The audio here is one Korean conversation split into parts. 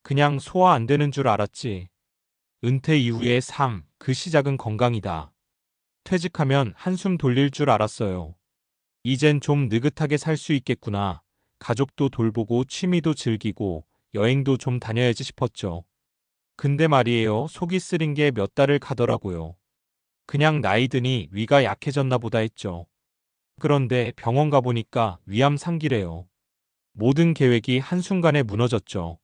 그냥 소화 안 되는 줄 알았지. 은퇴 이후의 삶, 그 시작은 건강이다. 퇴직하면 한숨 돌릴 줄 알았어요. 이젠 좀 느긋하게 살 수 있겠구나. 가족도 돌보고 취미도 즐기고 여행도 좀 다녀야지 싶었죠. 근데 말이에요. 속이 쓰린 게 몇 달을 가더라고요. 그냥 나이 드니 위가 약해졌나 보다 했죠. 그런데 병원 가보니까 위암 상기래요. 모든 계획이 한순간에 무너졌죠.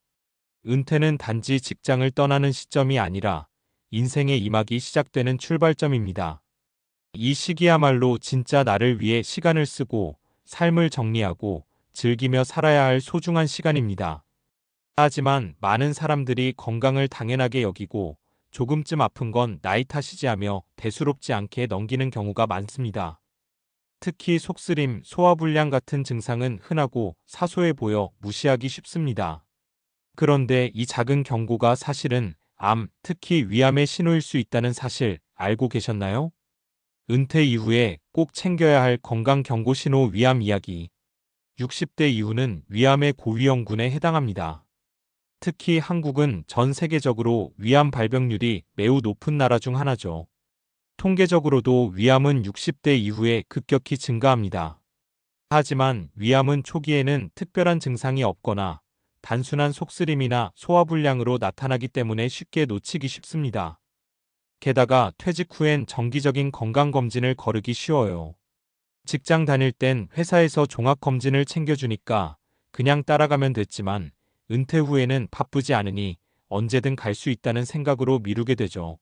은퇴는 단지 직장을 떠나는 시점이 아니라 인생의 이막이 시작되는 출발점입니다. 이 시기야말로 진짜 나를 위해 시간을 쓰고 삶을 정리하고 즐기며 살아야 할 소중한 시간입니다. 하지만 많은 사람들이 건강을 당연하게 여기고 조금쯤 아픈 건 나이 탓이지 하며 대수롭지 않게 넘기는 경우가 많습니다. 특히 속쓰림, 소화불량 같은 증상은 흔하고 사소해 보여 무시하기 쉽습니다. 그런데 이 작은 경고가 사실은 암, 특히 위암의 신호일 수 있다는 사실 알고 계셨나요? 은퇴 이후에 꼭 챙겨야 할 건강 경고 신호 위암 이야기. 60대 이후는 위암의 고위험군에 해당합니다. 특히 한국은 전 세계적으로 위암 발병률이 매우 높은 나라 중 하나죠. 통계적으로도 위암은 60대 이후에 급격히 증가합니다. 하지만 위암은 초기에는 특별한 증상이 없거나 단순한 속쓰림이나 소화불량으로 나타나기 때문에 쉽게 놓치기 쉽습니다. 게다가 퇴직 후엔 정기적인 건강검진을 거르기 쉬워요. 직장 다닐 땐 회사에서 종합검진을 챙겨주니까 그냥 따라가면 됐지만 은퇴 후에는 바쁘지 않으니 언제든 갈 수 있다는 생각으로 미루게 되죠.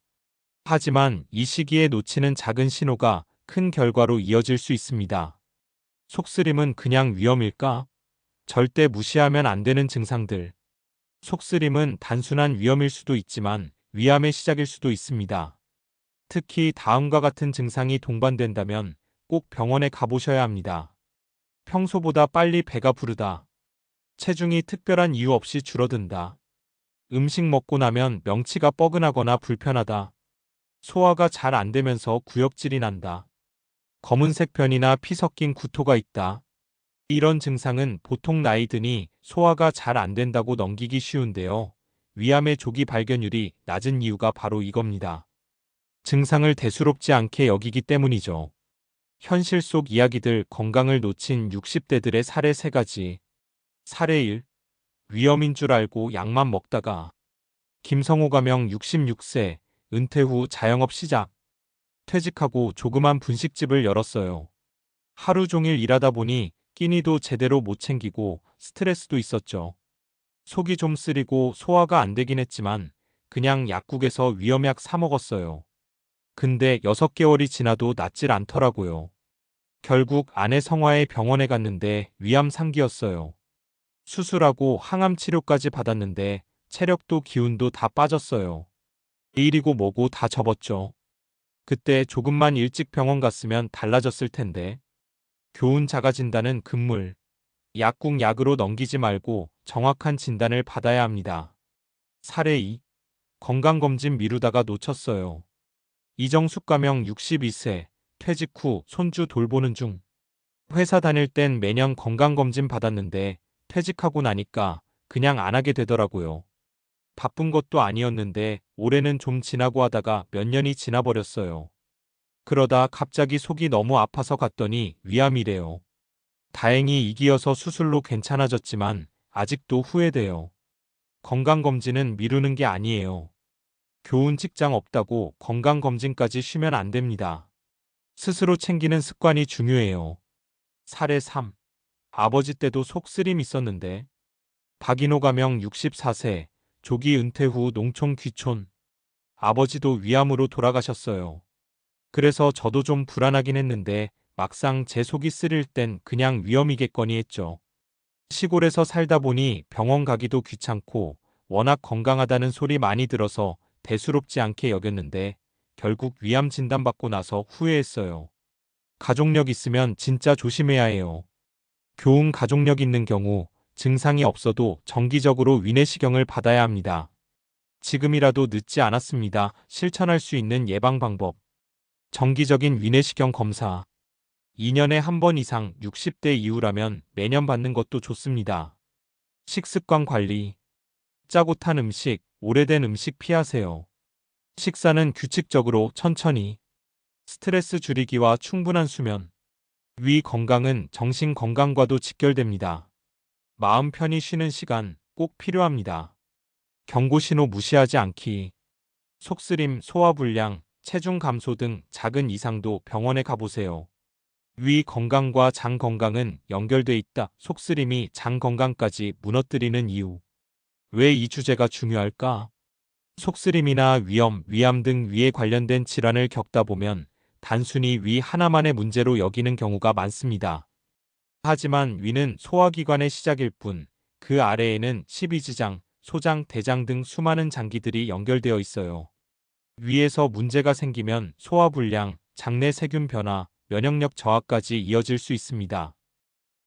하지만 이 시기에 놓치는 작은 신호가 큰 결과로 이어질 수 있습니다. 속쓰림은 그냥 위험일까? 절대 무시하면 안 되는 증상들. 속쓰림은 단순한 위험일 수도 있지만 위암의 시작일 수도 있습니다. 특히 다음과 같은 증상이 동반된다면 꼭 병원에 가보셔야 합니다. 평소보다 빨리 배가 부르다. 체중이 특별한 이유 없이 줄어든다. 음식 먹고 나면 명치가 뻐근하거나 불편하다. 소화가 잘 안 되면서 구역질이 난다. 검은색 변이나 피 섞인 구토가 있다. 이런 증상은 보통 나이 드니 소화가 잘 안 된다고 넘기기 쉬운데요. 위암의 조기 발견율이 낮은 이유가 바로 이겁니다. 증상을 대수롭지 않게 여기기 때문이죠. 현실 속 이야기들 건강을 놓친 60대들의 사례 3가지. 사례 1. 위험인 줄 알고 약만 먹다가. 김성호 가명 66세, 은퇴 후 자영업 시작. 퇴직하고 조그만 분식집을 열었어요. 하루 종일 일하다 보니 끼니도 제대로 못 챙기고 스트레스도 있었죠. 속이 좀 쓰리고 소화가 안 되긴 했지만 그냥 약국에서 위험약 사 먹었어요. 근데 6개월이 지나도 낫질 않더라고요. 결국 아내 성화의 병원에 갔는데 위암 상기였어요. 수술하고 항암 치료까지 받았는데 체력도 기운도 다 빠졌어요. 일이고 뭐고 다 접었죠. 그때 조금만 일찍 병원 갔으면 달라졌을 텐데. 교훈 자가 진단은 금물. 약국 약으로 넘기지 말고 정확한 진단을 받아야 합니다. 사례 2. 건강검진 미루다가 놓쳤어요. 이정숙 가명 62세, 퇴직 후 손주 돌보는 중. 회사 다닐 땐 매년 건강검진 받았는데 퇴직하고 나니까 그냥 안 하게 되더라고요. 바쁜 것도 아니었는데 올해는 좀 지나고 하다가 몇 년이 지나버렸어요. 그러다 갑자기 속이 너무 아파서 갔더니 위암이래요. 다행히 이기여서 수술로 괜찮아졌지만 아직도 후회돼요. 건강검진은 미루는 게 아니에요. 교훈 직장 없다고 건강검진까지 쉬면 안 됩니다. 스스로 챙기는 습관이 중요해요. 사례 3. 아버지 때도 속쓰림 있었는데. 박인호 가명 64세, 조기 은퇴 후 농촌 귀촌. 아버지도 위암으로 돌아가셨어요. 그래서 저도 좀 불안하긴 했는데 막상 제 속이 쓰릴 땐 그냥 위험이겠거니 했죠. 시골에서 살다 보니 병원 가기도 귀찮고 워낙 건강하다는 소리 많이 들어서 대수롭지 않게 여겼는데 결국 위암 진단받고 나서 후회했어요. 가족력 있으면 진짜 조심해야 해요. 교훈 가족력 있는 경우 증상이 없어도 정기적으로 위내시경을 받아야 합니다. 지금이라도 늦지 않았습니다. 실천할 수 있는 예방 방법. 정기적인 위내시경 검사. 2년에 한 번 이상 60대 이후라면 매년 받는 것도 좋습니다. 식습관 관리. 짜고 탄 음식, 오래된 음식 피하세요. 식사는 규칙적으로 천천히. 스트레스 줄이기와 충분한 수면. 위 건강은 정신 건강과도 직결됩니다. 마음 편히 쉬는 시간 꼭 필요합니다. 경고 신호 무시하지 않기. 속쓰림, 소화불량, 체중 감소 등 작은 이상도 병원에 가보세요. 위 건강과 장 건강은 연결돼 있다. 속쓰림이 장 건강까지 무너뜨리는 이유. 왜 이 주제가 중요할까? 속쓰림이나 위염, 위암 등 위에 관련된 질환을 겪다 보면 단순히 위 하나만의 문제로 여기는 경우가 많습니다. 하지만 위는 소화기관의 시작일 뿐, 그 아래에는 십이지장, 소장, 대장 등 수많은 장기들이 연결되어 있어요. 위에서 문제가 생기면 소화불량, 장내 세균 변화, 면역력 저하까지 이어질 수 있습니다.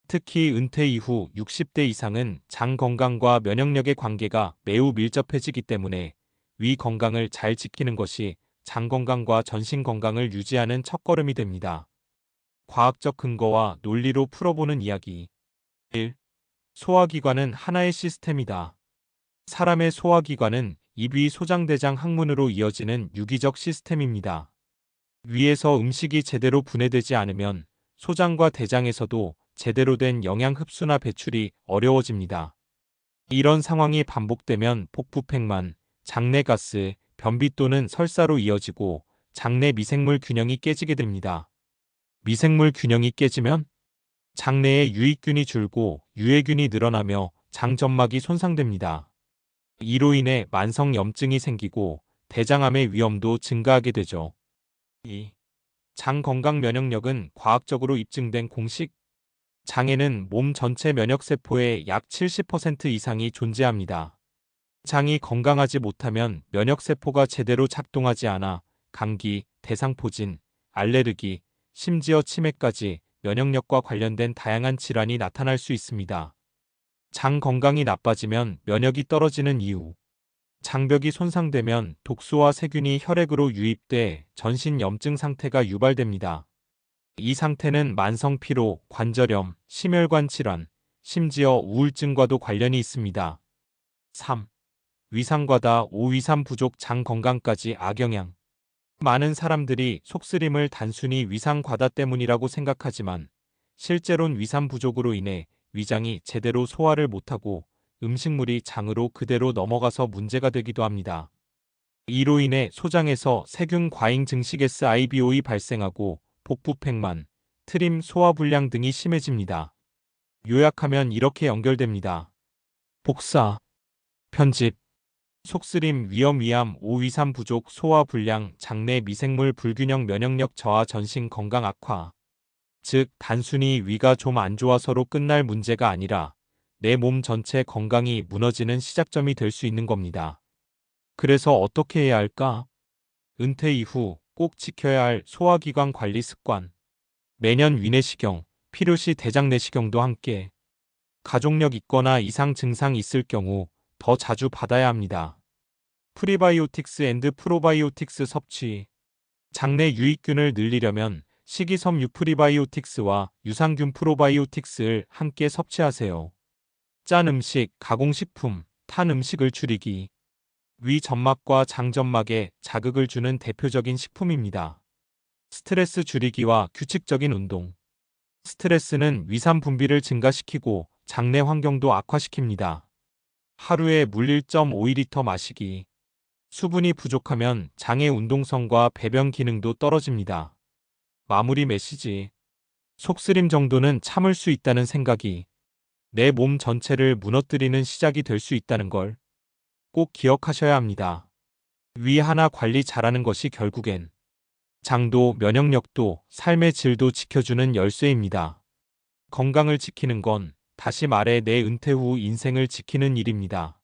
특히 은퇴 이후 60대 이상은 장 건강과 면역력의 관계가 매우 밀접해지기 때문에 위 건강을 잘 지키는 것이 장 건강과 전신 건강을 유지하는 첫걸음이 됩니다. 과학적 근거와 논리로 풀어보는 이야기. 1. 소화기관은 하나의 시스템이다. 사람의 소화기관은 입, 위, 소장대장 항문으로 이어지는 유기적 시스템입니다. 위에서 음식이 제대로 분해되지 않으면 소장과 대장에서도 제대로 된 영양 흡수나 배출이 어려워집니다. 이런 상황이 반복되면 복부팽만, 장내가스, 변비 또는 설사로 이어지고 장내 미생물 균형이 깨지게 됩니다. 미생물 균형이 깨지면 장내에 유익균이 줄고 유해균이 늘어나며 장점막이 손상됩니다. 이로 인해 만성염증이 생기고 대장암의 위험도 증가하게 되죠. 2. 장 건강 면역력은 과학적으로 입증된 공식. 장에는 몸 전체 면역세포의 약 70% 이상이 존재합니다. 장이 건강하지 못하면 면역세포가 제대로 작동하지 않아 감기, 대상포진, 알레르기, 심지어 치매까지 면역력과 관련된 다양한 질환이 나타날 수 있습니다. 장 건강이 나빠지면 면역이 떨어지는 이유. 장벽이 손상되면 독소와 세균이 혈액으로 유입돼 전신 염증 상태가 유발됩니다. 이 상태는 만성 피로, 관절염, 심혈관 질환, 심지어 우울증과도 관련이 있습니다. 3. 위산과다 5위산 부족 장 건강까지 악영향. 많은 사람들이 속쓰림을 단순히 위산 과다 때문이라고 생각하지만 실제론 위산 부족으로 인해 위장이 제대로 소화를 못하고 음식물이 장으로 그대로 넘어가서 문제가 되기도 합니다. 이로 인해 소장에서 세균 과잉 증식S IBO이 발생하고 복부팽만, 트림, 소화불량 등이 심해집니다. 요약하면 이렇게 연결됩니다. 복사, 편집, 속쓰림, 위염, 위암, 5위산 부족, 소화불량, 장내 미생물 불균형, 면역력 저하, 전신 건강 악화. 즉, 단순히 위가 좀 안 좋아서로 끝날 문제가 아니라 내 몸 전체 건강이 무너지는 시작점이 될 수 있는 겁니다. 그래서 어떻게 해야 할까? 은퇴 이후 꼭 지켜야 할 소화기관 관리 습관. 매년 위내시경, 필요시 대장내시경도 함께. 가족력 있거나 이상 증상 있을 경우 더 자주 받아야 합니다. 프리바이오틱스 앤드 프로바이오틱스 섭취. 장내 유익균을 늘리려면 식이섬유 프리바이오틱스와 유산균 프로바이오틱스를 함께 섭취하세요. 짠 음식, 가공식품, 탄 음식을 줄이기. 위 점막과 장 점막에 자극을 주는 대표적인 식품입니다. 스트레스 줄이기와 규칙적인 운동. 스트레스는 위산 분비를 증가시키고 장내 환경도 악화시킵니다. 하루에 물 1.5리터 마시기. 수분이 부족하면 장의 운동성과 배변 기능도 떨어집니다. 마무리 메시지. 속쓰림 정도는 참을 수 있다는 생각이 내 몸 전체를 무너뜨리는 시작이 될 수 있다는 걸 꼭 기억하셔야 합니다. 위 하나 관리 잘하는 것이 결국엔 장도 면역력도 삶의 질도 지켜주는 열쇠입니다. 건강을 지키는 건 다시 말해 내 은퇴 후 인생을 지키는 일입니다.